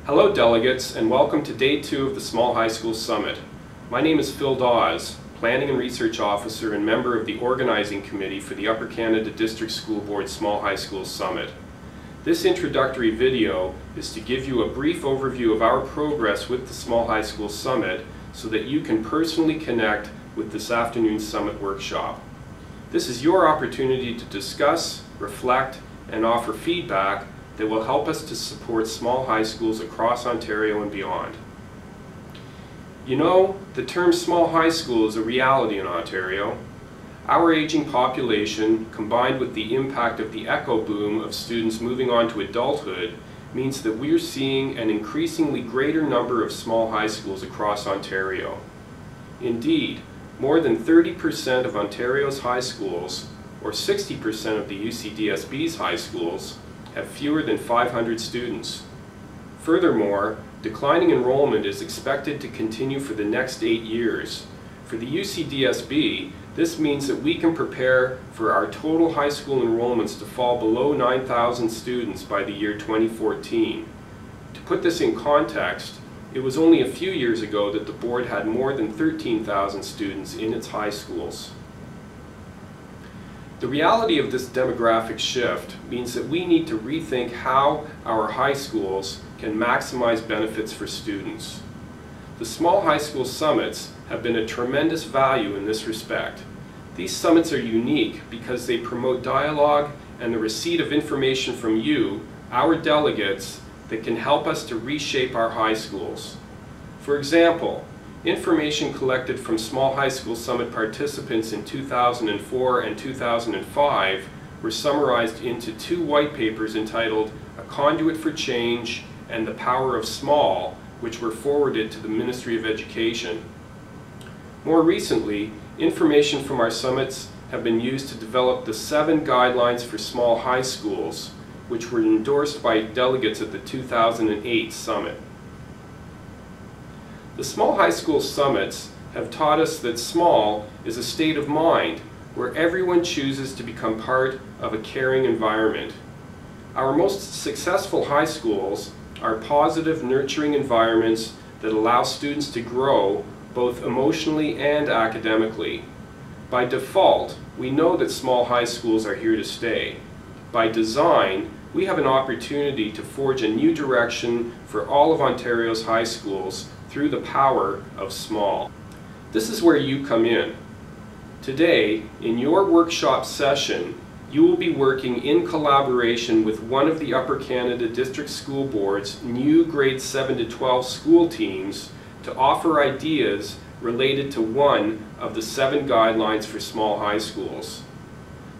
Hello delegates, and welcome to Day 2 of the Small High School Summit. My name is Phil Dawes, Planning and Research Officer and member of the Organizing Committee for the Upper Canada District School Board Small High School Summit. This introductory video is to give you a brief overview of our progress with the Small High School Summit so that you can personally connect with this afternoon's Summit workshop. This is your opportunity to discuss, reflect, and offer feedback that will help us to support small high schools across Ontario and beyond. You know, the term small high school is a reality in Ontario. Our aging population, combined with the impact of the echo boom of students moving on to adulthood, means that we're seeing an increasingly greater number of small high schools across Ontario. Indeed, more than 30% of Ontario's high schools, or 60% of the UCDSB's high schools, have fewer than 500 students. Furthermore, declining enrollment is expected to continue for the next 8 years. For the UCDSB, this means that we can prepare for our total high school enrollments to fall below 9,000 students by the year 2014. To put this in context, it was only a few years ago that the board had more than 13,000 students in its high schools. The reality of this demographic shift means that we need to rethink how our high schools can maximize benefits for students. The Small High School Summits have been a tremendous value in this respect. These summits are unique because they promote dialogue and the receipt of information from you, our delegates, that can help us to reshape our high schools. For example, information collected from Small High School Summit participants in 2004 and 2005 were summarized into 2 white papers entitled A Conduit for Change and The Power of Small, which were forwarded to the Ministry of Education. More recently, information from our summits have been used to develop the 7 guidelines for small high schools, which were endorsed by delegates at the 2008 summit. The Small High School Summits have taught us that small is a state of mind where everyone chooses to become part of a caring environment. Our most successful high schools are positive, nurturing environments that allow students to grow both emotionally and academically. By default, we know that small high schools are here to stay. By design, we have an opportunity to forge a new direction for all of Ontario's high schools through the power of small. This is where you come in. Today, in your workshop session, you will be working in collaboration with one of the Upper Canada District School Board's new grades 7 to 12 school teams to offer ideas related to one of the 7 guidelines for small high schools.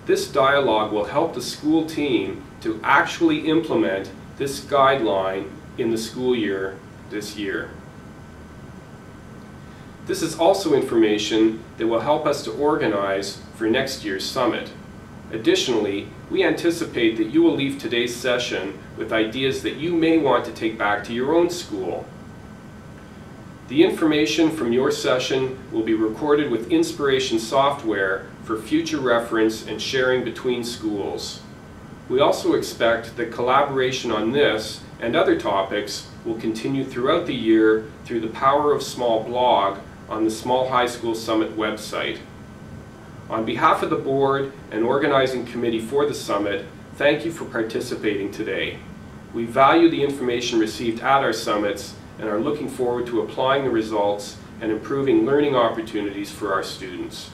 This dialogue will help the school team to actually implement this guideline in the school year this year. This is also information that will help us to organize for next year's summit. Additionally, we anticipate that you will leave today's session with ideas that you may want to take back to your own school. The information from your session will be recorded with Inspiration software for future reference and sharing between schools. We also expect that collaboration on this and other topics will continue throughout the year through the Power of Small blog on the Small High School Summit website. On behalf of the board and organizing committee for the summit, thank you for participating today. We value the information received at our summits and are looking forward to applying the results and improving learning opportunities for our students.